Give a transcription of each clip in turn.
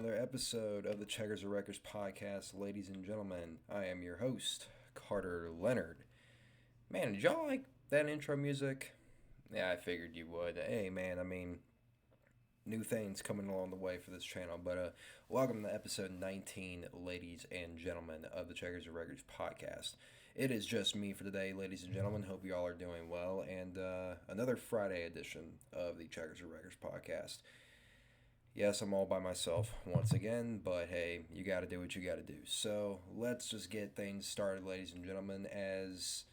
another episode of the Checkers or Wreckers podcast, ladies and gentlemen. I am your host, Carter Leonard. Man, did y'all like that intro music? Yeah, I figured you would. Hey, man, new things coming along the way for this channel. But welcome to episode 19, ladies and gentlemen, of the Checkers or Wreckers podcast. It is just me for today, ladies and gentlemen. Hope you all are doing well. And another Friday edition of the Checkers or Wreckers podcast. Yes, I'm all by myself once again, but hey, you got to do what you got to do. So let's just get things started, ladies and gentlemen. As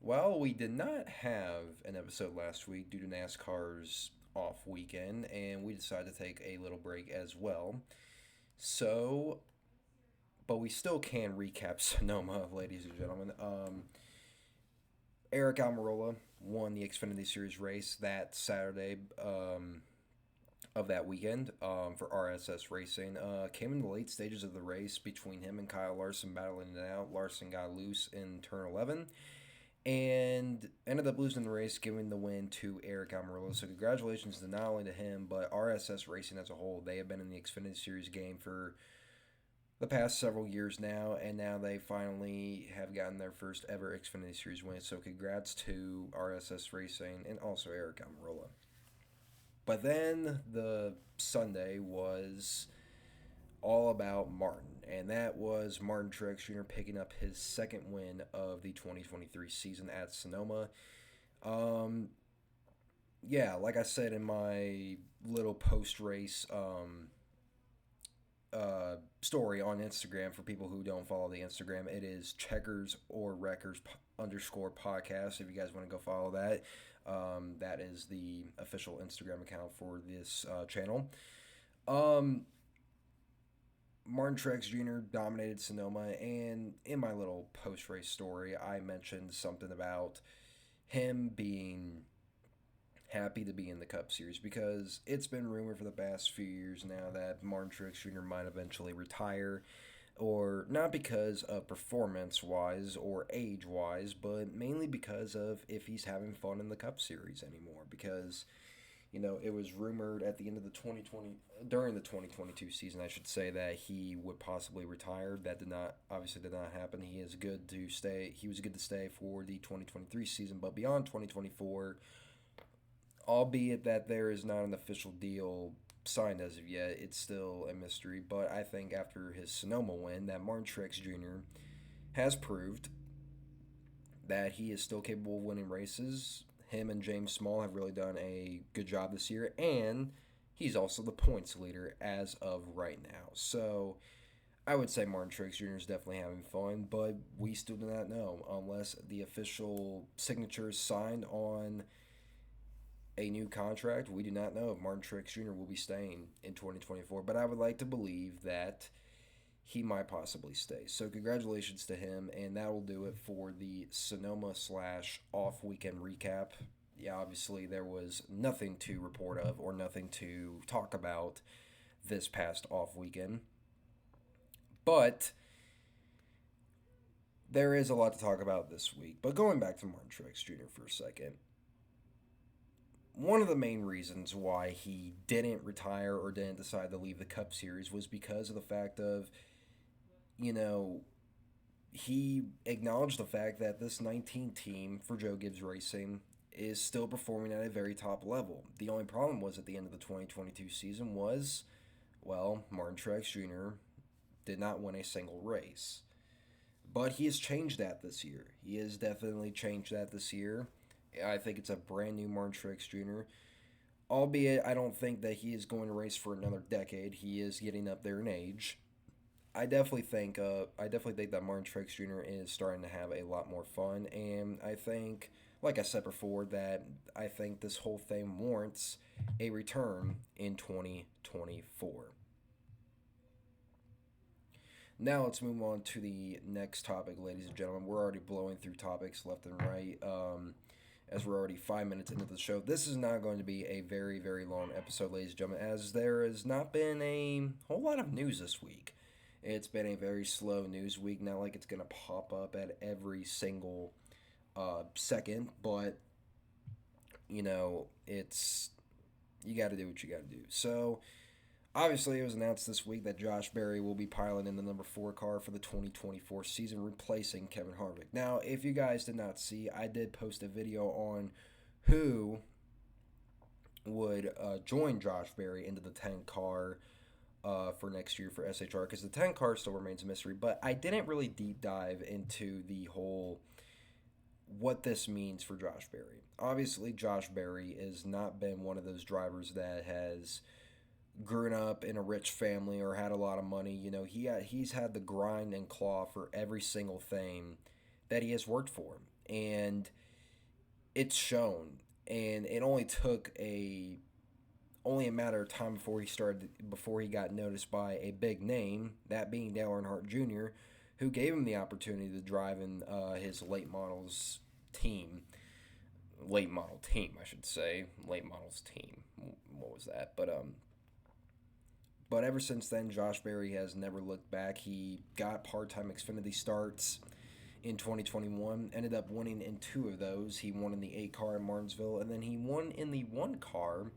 well, we did not have an episode last week due to NASCAR's off weekend, and we decided to take a little break as well. So, but we still can recap Sonoma, ladies and gentlemen. Eric Almirola won the Xfinity Series race that Saturday. Of that weekend for RSS Racing. Came in the late stages of the race between him and Kyle Larson battling it out. Larson got loose in turn 11 and ended up losing the race, giving the win to Eric Almirola. So congratulations to not only to him, but RSS Racing as a whole. They have been in the Xfinity Series game for the past several years now, and now they finally have gotten their first ever Xfinity Series win. So congrats to RSS Racing and also Eric Almirola. But then the Sunday was all about Martin, and that was Martin Truex Jr. picking up his second win of the 2023 season at Sonoma. Yeah, like I said in my little post-race story on Instagram, for people who don't follow the Instagram, it is Checkers or Wreckers _podcast. If you guys want to go follow that, that is the official Instagram account for this channel. Martin Truex Jr. dominated Sonoma, and in my little post-race story, I mentioned something about him being happy to be in the Cup Series because it's been rumored for the past few years now that Martin Truex Jr. might eventually retire, or not because of performance-wise or age-wise, but mainly because of if he's having fun in the Cup Series anymore. Because, you know, it was rumored at the end of the during the 2022 season, I should say, that he would possibly retire. That obviously did not happen. He was good to stay for the 2023 season, but beyond 2024, albeit that there is not an official deal signed as of yet, it's still a mystery. But I think after his Sonoma win, that Martin Truex Jr. has proved that he is still capable of winning races. Him and James Small have really done a good job this year, and he's also the points leader as of right now. So I would say Martin Truex Jr. is definitely having fun, but we still do not know unless the official signature is signed on a new contract. We do not know if Martin Truex Jr. will be staying in 2024, but I would like to believe that he might possibly stay. So congratulations to him, and that will do it for the Sonoma / off weekend recap. Yeah, obviously there was nothing to report of or nothing to talk about this past off weekend, but there is a lot to talk about this week. But going back to Martin Truex Jr. for a second, one of the main reasons why he didn't retire or didn't decide to leave the Cup Series was because of the fact of, you know, he acknowledged the fact that this 19 team for Joe Gibbs Racing is still performing at a very top level. The only problem was at the end of the 2022 season was, well, Martin Truex Jr. did not win a single race. But he has changed that this year. He has definitely changed that this year. I think it's a brand new Martin Truex Jr. Albeit, I don't think that he is going to race for another decade. He is getting up there in age. I definitely think that Martin Truex Jr. is starting to have a lot more fun, and I think, like I said before, that I think this whole thing warrants a return in 2024. Now let's move on to the next topic, ladies and gentlemen. We're already blowing through topics left and right. As we're already 5 minutes into the show. This is not going to be a very, very long episode, ladies and gentlemen, as there has not been a whole lot of news this week. It's been a very slow news week, not like it's going to pop up at every single second, but, you know, you got to do what you got to do. So, Obviously, it was announced this week that Josh Berry will be piloting the number 4 car for the 2024 season, replacing Kevin Harvick. Now, if you guys did not see, I did post a video on who would join Josh Berry into the 10 car for next year for SHR, because the 10 car still remains a mystery. But I didn't really deep dive into the whole what this means for Josh Berry. Obviously, Josh Berry has not been one of those drivers that has grown up in a rich family or had a lot of money. He's had the grind and claw for every single thing that he has worked for, and it's shown. And it only took only a matter of time before he got noticed by a big name, that being Dale Earnhardt Jr., who gave him the opportunity to drive in his late model team, I should say, late models team. What was that? But ever since then, Josh Berry has never looked back. He got part-time Xfinity starts in 2021, ended up winning in 2 of those. He won in the 8 car in Martinsville, and then he won in the 1 car,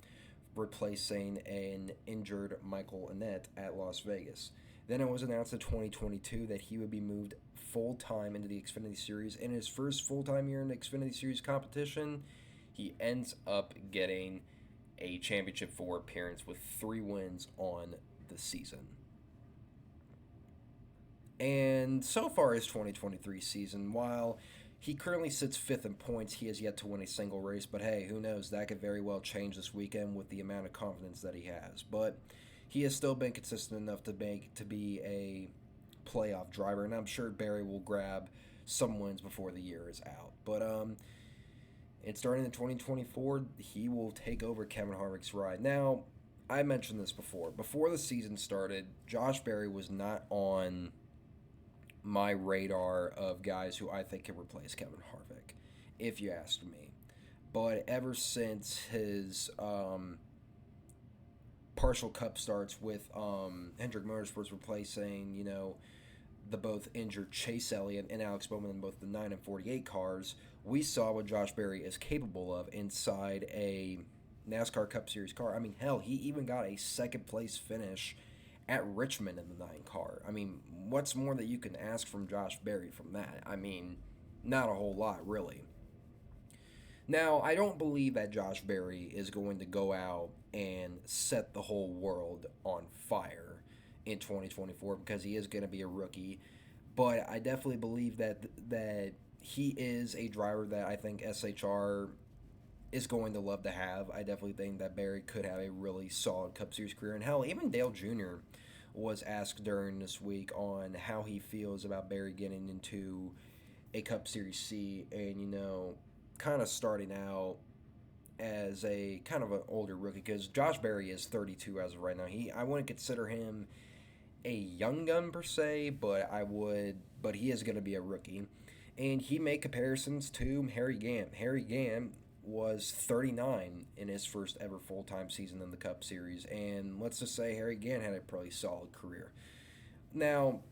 replacing an injured Michael Annett at Las Vegas. Then it was announced in 2022 that he would be moved full-time into the Xfinity Series. In his first full-time year in the Xfinity Series competition, he ends up getting a Championship 4 appearance with 3 wins on the season. And so far his 2023 season, while he currently sits 5th in points, he has yet to win a single race. But hey, who knows? That could very well change this weekend with the amount of confidence that he has. But he has still been consistent enough to be a playoff driver, and I'm sure Berry will grab some wins before the year is out. But and starting in 2024, he will take over Kevin Harvick's ride. Now, I mentioned this before. Before the season started, Josh Berry was not on my radar of guys who I think can replace Kevin Harvick, if you asked me. But ever since his partial cup starts with Hendrick Motorsports replacing, the both injured Chase Elliott and Alex Bowman in both the 9 and 48 cars, we saw what Josh Berry is capable of inside a NASCAR Cup Series car. I mean, hell, he even got a second place finish at Richmond in the 9 car. I mean, what's more that you can ask from Josh Berry from that? I mean, not a whole lot, really. Now, I don't believe that Josh Berry is going to go out and set the whole world on fire in 2024 because he is going to be a rookie. But I definitely believe that he is a driver that I think SHR is going to love to have. I definitely think that Berry could have a really solid Cup Series career. And hell, even Dale Jr. was asked during this week on how he feels about Berry getting into a Cup Series C and, kind of starting out as a kind of an older rookie, because Josh Berry is 32 as of right now. I wouldn't consider him a young gun per se, but he is going to be a rookie. And he made comparisons to Harry Gant. Harry Gant was 39 in his first ever full-time season in the Cup Series, and let's just say Harry Gant had a pretty solid career. Now,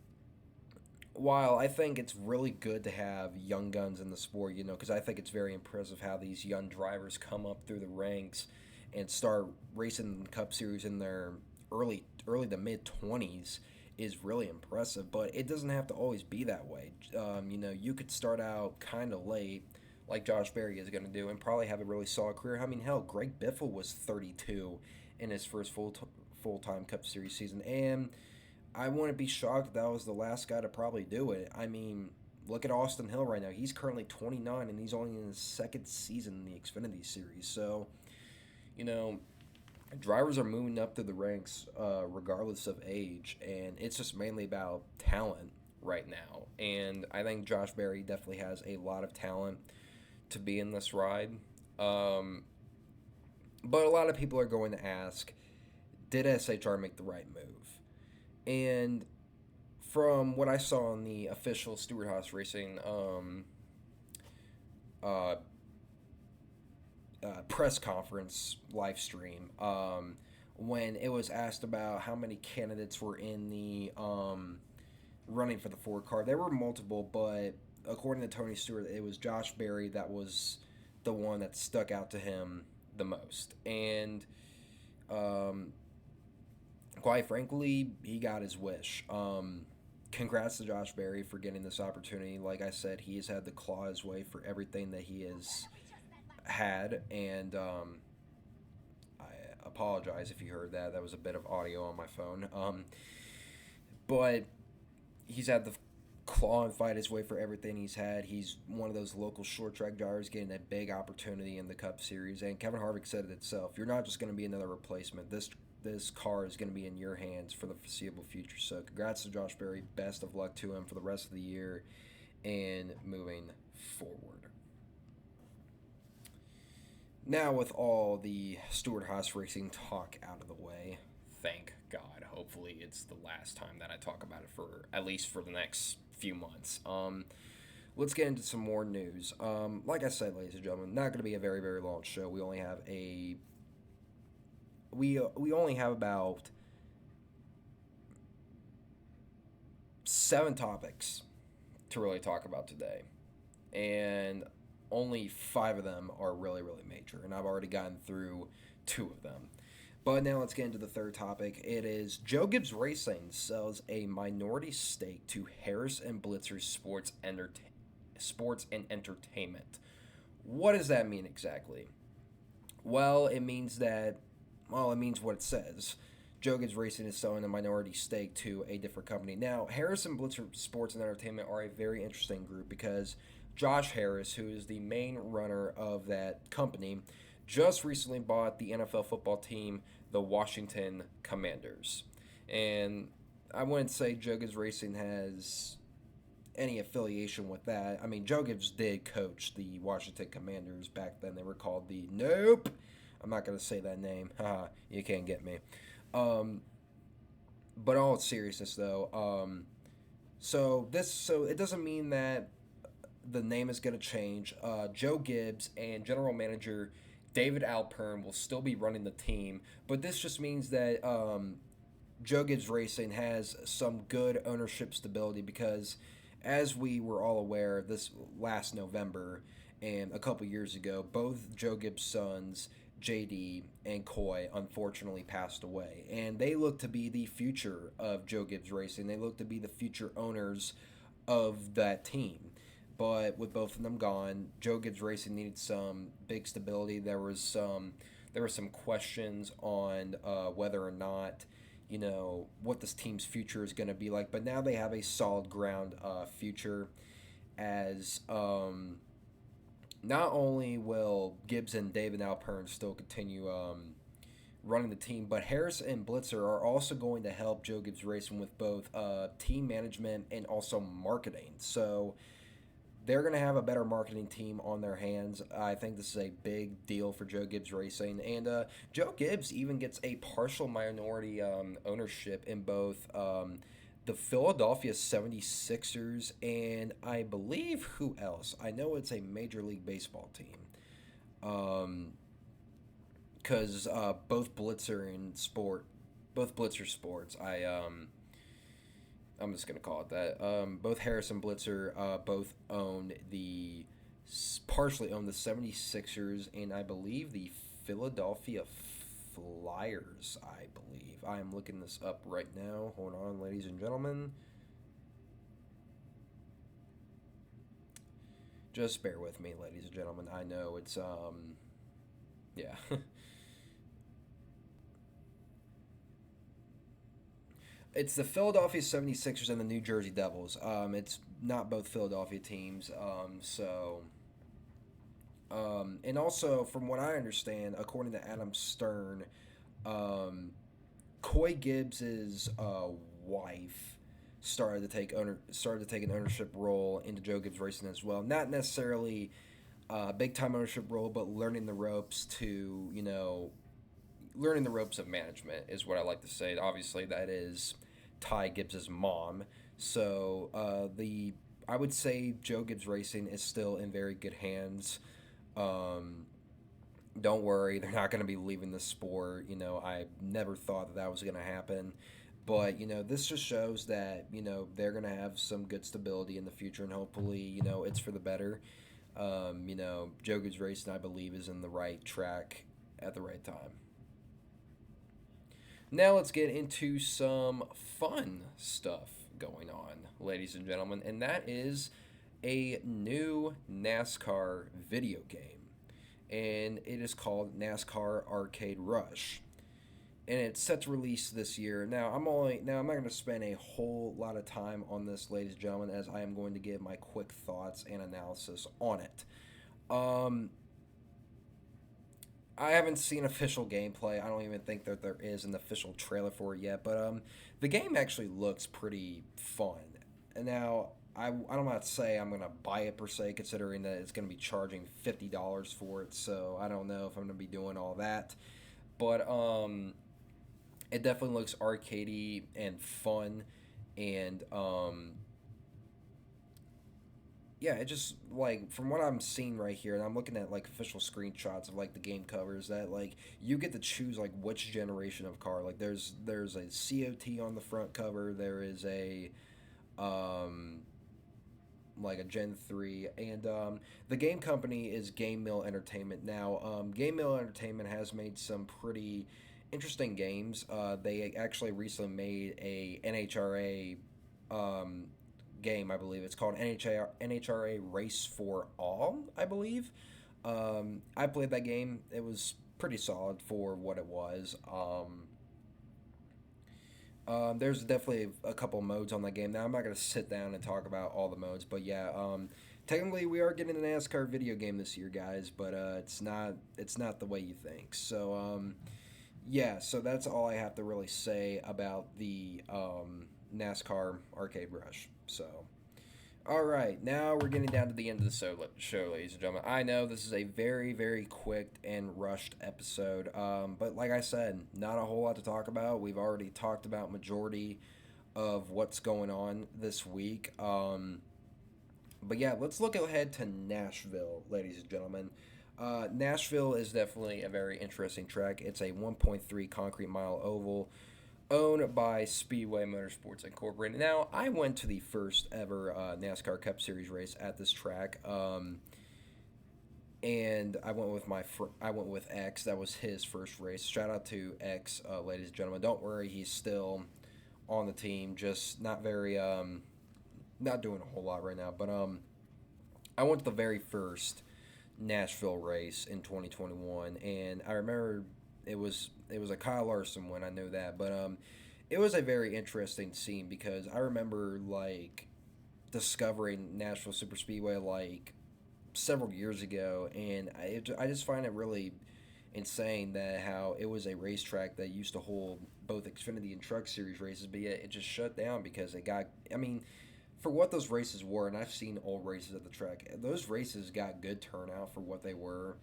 while I think it's really good to have young guns in the sport, because I think it's very impressive how these young drivers come up through the ranks and start racing the Cup Series in their early to mid-20s is really impressive, but it doesn't have to always be that way. You could start out kind of late, like Josh Berry is going to do, and probably have a really solid career. I mean, hell, Greg Biffle was 32 in his first full-time Cup Series season, and I wouldn't be shocked if that was the last guy to probably do it. I mean, look at Austin Hill right now. He's currently 29, and he's only in his second season in the Xfinity Series. So, drivers are moving up through the ranks regardless of age, and it's just mainly about talent right now. And I think Josh Berry definitely has a lot of talent to be in this ride. But a lot of people are going to ask, did SHR make the right move? And from what I saw on the official Stewart-Haas Racing press conference live stream, when it was asked about how many candidates were in the running for the 4 car, there were multiple, but according to Tony Stewart, it was Josh Berry that was the one that stuck out to him the most. And quite frankly, he got his wish. Congrats to Josh Berry for getting this opportunity. Like I said, he has had to claw his way for everything that he has had, and I apologize if you heard that. That was a bit of audio on my phone. But he's had the claw and fight his way for everything he's had. He's one of those local short track drivers getting a big opportunity in the Cup Series. And Kevin Harvick said it itself. You're not just going to be another replacement. This car is going to be in your hands for the foreseeable future. So congrats to Josh Berry. Best of luck to him for the rest of the year and moving forward. Now, with all the Stewart-Haas Racing talk out of the way, thank God. Hopefully, it's the last time that I talk about it for at least for the next few months. Let's get into some more news. Like I said, ladies and gentlemen, not going to be a very very long show. We only have about 7 topics to really talk about today, and only 5 of them are really really major, and I've already gotten through 2 of them. But now let's get into the third topic. It is Joe Gibbs Racing sells a minority stake to Harris and Blitzer Sports and Entertainment. What does that mean exactly? Well, it means what it says. Joe Gibbs Racing is selling a minority stake to a different company. Now, Harris and Blitzer Sports and Entertainment are a very interesting group because Josh Harris, who is the main runner of that company, just recently bought the NFL football team, the Washington Commanders. And I wouldn't say Joe Gibbs Racing has any affiliation with that. I mean, Joe Gibbs did coach the Washington Commanders back then. They were called the Nope. I'm not going to say that name. Haha, you can't get me. But all seriousness, though, so it doesn't mean that the name is going to change. Joe Gibbs and general manager David Alpern will still be running the team, but this just means that Joe Gibbs Racing has some good ownership stability because, as we were all aware, this last November and a couple years ago, both Joe Gibbs' sons, JD and Coy, unfortunately passed away, and they look to be the future of Joe Gibbs Racing. They look to be the future owners of that team. But with both of them gone, Joe Gibbs Racing needed some big stability. There were some questions on whether or not, what this team's future is going to be like. But now they have a solid ground future, as not only will Gibbs and David Alpern still continue running the team, but Harris and Blitzer are also going to help Joe Gibbs Racing with both team management and also marketing. So they're going to have a better marketing team on their hands. I think this is a big deal for Joe Gibbs Racing. And Joe Gibbs even gets a partial minority ownership in both the Philadelphia 76ers and I believe who else? I know it's a Major League Baseball team. Because both Blitzer Sports, I'm just gonna call it that. Both Harris and Blitzer partially own the 76ers and I believe the Philadelphia Flyers. I believe I am looking this up right now. Hold on, ladies and gentlemen. Just bear with me, ladies and gentlemen. I know it's yeah. It's the Philadelphia 76ers and the New Jersey Devils. It's not both Philadelphia teams. And also, from what I understand, according to Adam Stern, Coy Gibbs's wife started to take an ownership role into Joe Gibbs Racing as well. Not necessarily a big time ownership role, but learning the ropes of management is what I like to say. Obviously, that is Ty Gibbs's mom. So I would say Joe Gibbs Racing is still in very good hands. Don't worry, they're not going to be leaving the sport. I never thought that was going to happen. But, this just shows that, they're going to have some good stability in the future, and hopefully, it's for the better. Joe Gibbs Racing, I believe, is in the right track at the right time. Now let's get into some fun stuff going on, ladies and gentlemen, and that is a new NASCAR video game, and it is called NASCAR Arcade Rush, and it's set to release this year. I'm not going to spend a whole lot of time on this, ladies and gentlemen, as I am going to give my quick thoughts and analysis on it. Um, I haven't seen official gameplay. I don't even think that there is an official trailer for it yet. But the game actually looks pretty fun. And now I don't want to say I'm gonna buy it per se, considering that it's gonna be charging $50 for it. So I don't know if I'm gonna be doing all that. But it definitely looks arcadey and fun, and yeah, it just like from what I'm seeing right here, and I'm looking at like official screenshots of like the game covers that like you get to choose like which generation of car. Like there's a COT on the front cover. There is a um like a Gen 3, and the game company is GameMill Entertainment. Now, GameMill Entertainment has made some pretty interesting games. They actually recently made a NHRA um, game, I believe. It's called NHRA Race for All, I believe. I played that game. It was pretty solid for what it was. There's definitely a couple modes on that game. Now I'm not gonna sit down and talk about all the modes, but yeah, technically we are getting an NASCAR video game this year, guys, but it's not the way you think. So yeah, so that's all I have to really say about the NASCAR Arcade Rush. So all right, now we're getting down to the end of the show, ladies and gentlemen. I know this is a very, very quick and rushed episode, but like I said, not a whole lot to talk about. We've already talked about majority of what's going on this week. But yeah, let's look ahead to Nashville, ladies and gentlemen. Nashville is definitely a very interesting track. It's a 1.3 concrete mile oval owned by Speedway Motorsports Incorporated. Now, I went to the first ever NASCAR Cup Series race at this track, and I went with X. That was his first race. Shout out to X, ladies and gentlemen. Don't worry, he's still on the team, just not very not doing a whole lot right now. But I went to the very first Nashville race in 2021, and I remember it was a Kyle Larson win. I know that, but it was a very interesting scene because I remember like discovering Nashville Super Speedway like several years ago, and I just find it really insane that how it was a racetrack that used to hold both Xfinity and Truck Series races, but yet it just shut down because it got. I mean, for what those races were, and I've seen old races at the track, those races got good turnout for what they were,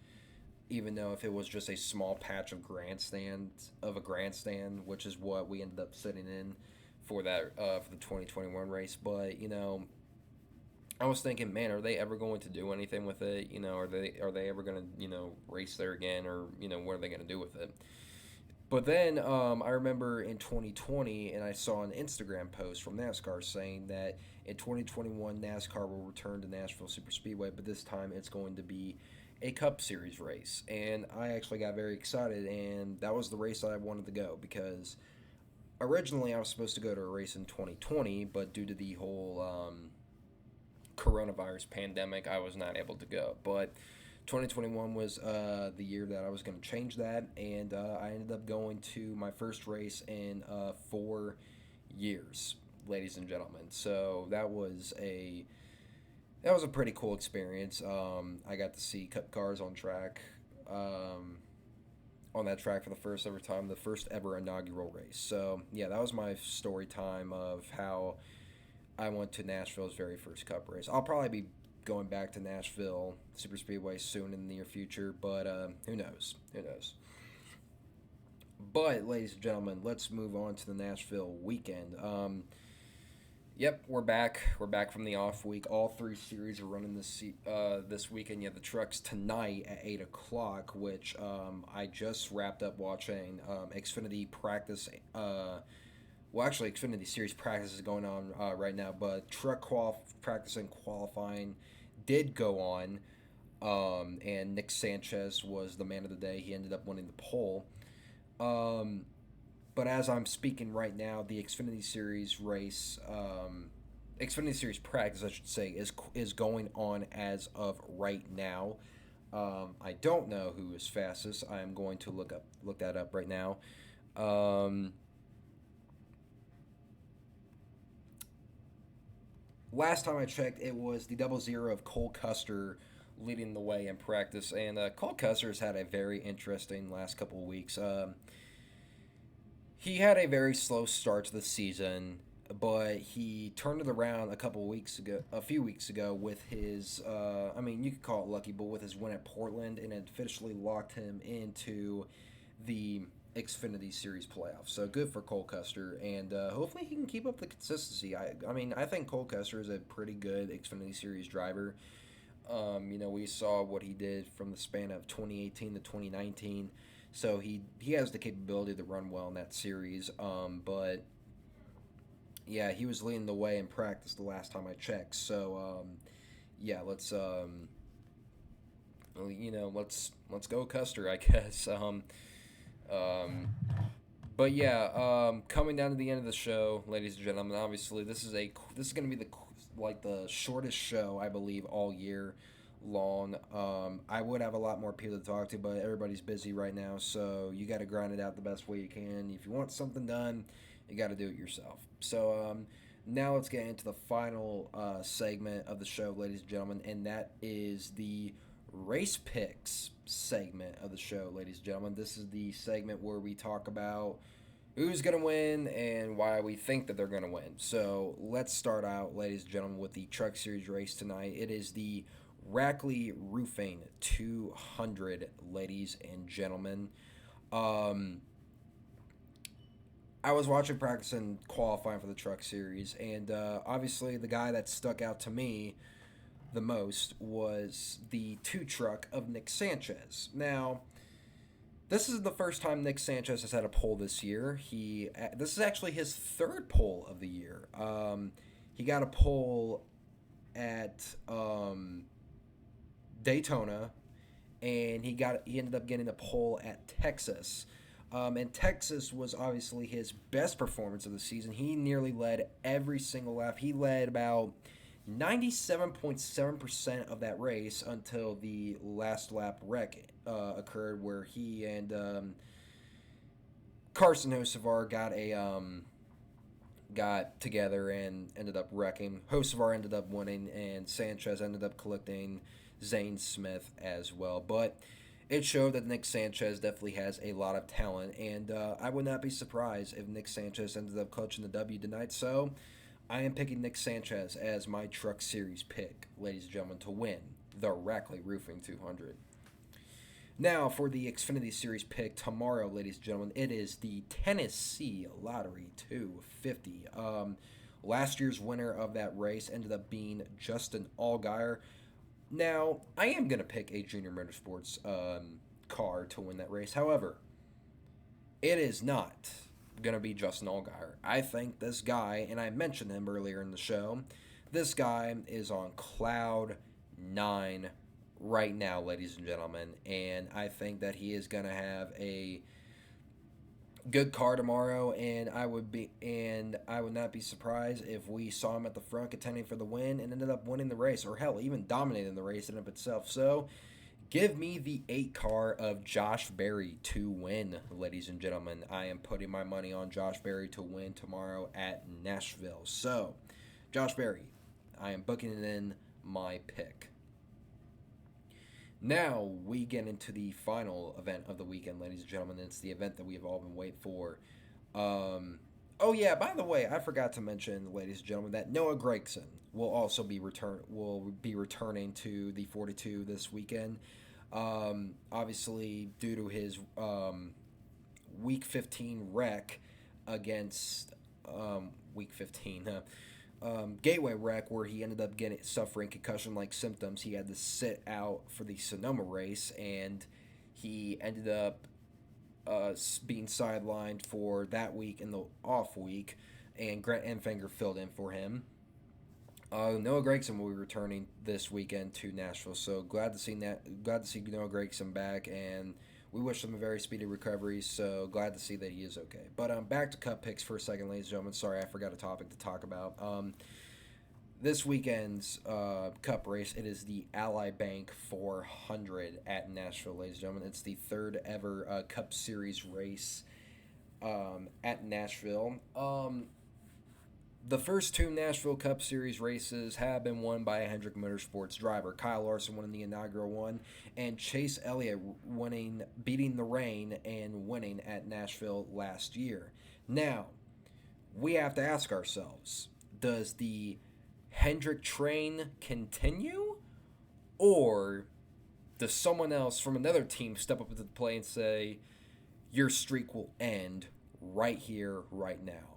even though if it was just a small patch of a grandstand, which is what we ended up sitting in for that for the 2021 race. But I was thinking, man, are they ever going to do anything with it? Are they ever going to race there again, or what are they going to do with it? But then I remember in 2020, and I saw an Instagram post from NASCAR saying that in 2021 NASCAR will return to Nashville Super Speedway, but this time it's going to be a Cup Series race. And I actually got very excited, and that was the race that I wanted to go because originally I was supposed to go to a race in 2020, but due to the whole coronavirus pandemic, I was not able to go. But 2021 was the year that I was going to change that, and I ended up going to my first race in 4 years, ladies and gentlemen. So that was a pretty cool experience. I got to see Cup cars on that track for the first ever time, the first ever inaugural race. So yeah, that was my story time of how I went to Nashville's very first Cup race. I'll probably be going back to Nashville Super Speedway soon in the near future, but who knows? Who knows? But, ladies and gentlemen, let's move on to the Nashville weekend. Yep, we're back. We're back from the off week. All three series are running this weekend. You have the trucks tonight at 8 o'clock, which I just wrapped up watching Xfinity practice. Well, actually, Xfinity Series practice is going on right now, but practice and qualifying did go on, and Nick Sanchez was the man of the day. He ended up winning the pole. But but as I'm speaking right now, the Xfinity Series race, Xfinity Series practice, I should say, is going on as of right now. I don't know who is fastest. I'm going to look that up right now. Um, Last time I checked, it was the double zero of Cole Custer leading the way in practice, and Cole Custer's had a very interesting last couple of weeks. He had a very slow start to the season, but he turned it around a few weeks ago with his, I mean, you could call it lucky, but with his win at Portland, and it officially locked him into the Xfinity Series playoffs. So good for Cole Custer, and hopefully he can keep up the consistency. I mean, I think Cole Custer is a pretty good Xfinity Series driver. We saw what he did from the span of 2018 to 2019. So he has the capability to run well in that series. But yeah, he was leading the way in practice the last time I checked. So yeah, let's go Custer, I guess. Um, but yeah, coming down to the end of the show, ladies and gentlemen. Obviously, this is going to be the shortest show I believe all year long. I would have a lot more people to talk to, but everybody's busy right now, so you got to grind it out the best way you can. If you want something done, you got to do it yourself. So now let's get into the final segment of the show, ladies and gentlemen, and that is the race picks segment of the show, ladies and gentlemen. This is the segment where we talk about who's going to win and why we think that they're going to win. So let's start out, ladies and gentlemen, with the Truck Series race tonight. It is the Rackley Roofing 200, ladies and gentlemen. I was watching practice and qualifying for the Truck Series, and obviously the guy that stuck out to me the most was the two truck of Nick Sanchez. Now, this is the first time Nick Sanchez has had a pole this year. This is actually his third pole of the year. He got a pole at Daytona, and he ended up getting a pole at Texas. And Texas was obviously his best performance of the season. He nearly led every single lap. He led about 97.7% of that race until the last lap wreck occurred, where he and Carson Hocevar got together and ended up wrecking. Hocevar ended up winning, and Sanchez ended up collecting Zane Smith as well. But it showed that Nick Sanchez definitely has a lot of talent, and I would not be surprised if Nick Sanchez ended up clutching the W tonight. So I am picking Nick Sanchez as my Truck Series pick, ladies and gentlemen, to win the Rackley Roofing 200. Now, for the Xfinity Series pick tomorrow, ladies and gentlemen, it is the Tennessee Lottery 250. Last year's winner of that race ended up being Justin Allgaier. Now, I am going to pick a Junior Motorsports car to win that race. However, it is not going to be Justin Allgaier. I think this guy, and I mentioned him earlier in the show, this guy is on cloud 9 right now, ladies and gentlemen, and I think that he is going to have a good car tomorrow, and I would not be surprised if we saw him at the front contending for the win and ended up winning the race, or hell, even dominating the race in and of itself. So give me the 8 car of Josh Berry to win, ladies and gentlemen. I am putting my money on Josh Berry to win tomorrow at Nashville. So, Josh Berry, I am booking it in my pick. Now we get into the final event of the weekend, ladies and gentlemen. It's the event that we have all been waiting for. Oh yeah, by the way, I forgot to mention, ladies and gentlemen, that Noah Gragson will also be returning to the 42 this weekend. Obviously, due to his Week 15 wreck against Week 15. Gateway wreck, where he ended up suffering concussion-like symptoms. He had to sit out for the Sonoma race, and he ended up being sidelined for that week in the off week, and Grant Enfinger filled in for him. Noah Gragson will be returning this weekend to Nashville, so glad to see Noah Gragson back, and we wish him a very speedy recovery. So glad to see that he is okay. But back to Cup picks for a second, ladies and gentlemen. Sorry, I forgot a topic to talk about. This weekend's Cup race, it is the Ally Bank 400 at Nashville, ladies and gentlemen. It's the third ever Cup Series race at Nashville. The first two Nashville Cup Series races have been won by a Hendrick Motorsports driver. Kyle Larson winning the inaugural one, and Chase Elliott beating the rain and winning at Nashville last year. Now, we have to ask ourselves, does the Hendrick train continue, or does someone else from another team step up to the plate and say, your streak will end right here, right now?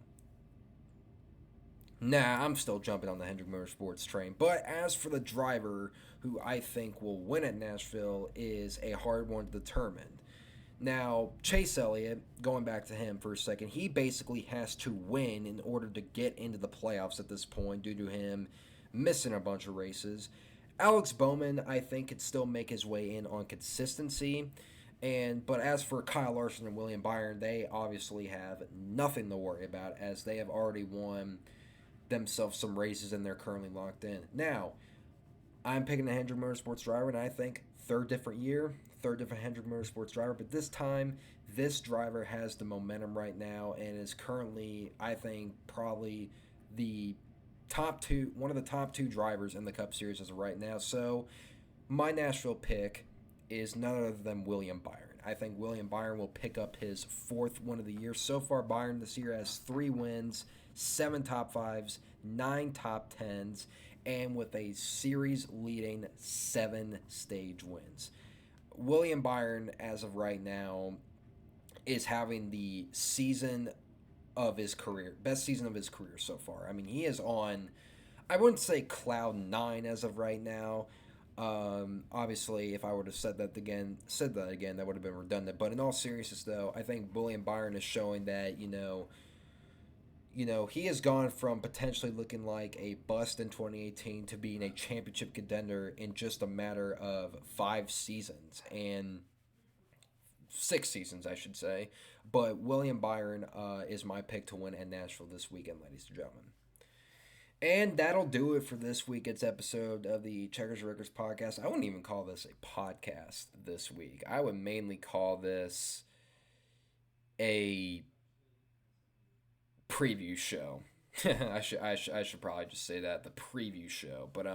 Nah, I'm still jumping on the Hendrick Motorsports train. But as for the driver who I think will win at Nashville is a hard one to determine. Now, Chase Elliott, going back to him for a second, he basically has to win in order to get into the playoffs at this point due to him missing a bunch of races. Alex Bowman, I think, could still make his way in on consistency. But as for Kyle Larson and William Byron, they obviously have nothing to worry about as they have already won themselves some races and they're currently locked in. Now, I'm picking a Hendrick Motorsports driver, and I think third different Hendrick Motorsports driver, but this time this driver has the momentum right now and is currently, I think, probably one of the top two drivers in the Cup Series as of right now. So my Nashville pick is none other than William Byron. I think William Byron will pick up his fourth win of the year. So far, Byron this year has 3 wins, 7 top 5s, 9 top 10s, and with a series-leading 7 stage wins. William Byron, as of right now, is having the season of his career, best season of his career so far. I mean, he is on, I wouldn't say cloud 9 as of right now. Obviously, if I were to said that again, that would have been redundant. But in all seriousness, though, I think William Byron is showing that, he has gone from potentially looking like a bust in 2018 to being a championship contender in just a matter of 5 seasons, and 6 seasons, I should say. But William Byron is my pick to win at Nashville this weekend, ladies and gentlemen. And that'll do it for this week's episode of the Checkers Records podcast. I wouldn't even call this a podcast this week. I would mainly call this a preview show. I should probably just say that, the preview show. But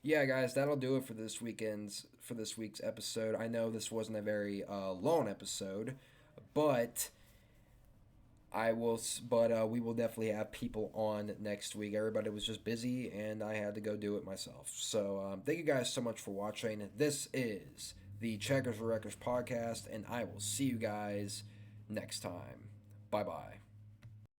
yeah, guys, that'll do it for this week's episode. I know this wasn't a very long episode, but we will definitely have people on next week. Everybody was just busy, and I had to go do it myself. So thank you guys so much for watching. This is the Checkers Records podcast, and I will see you guys next time. Bye-bye.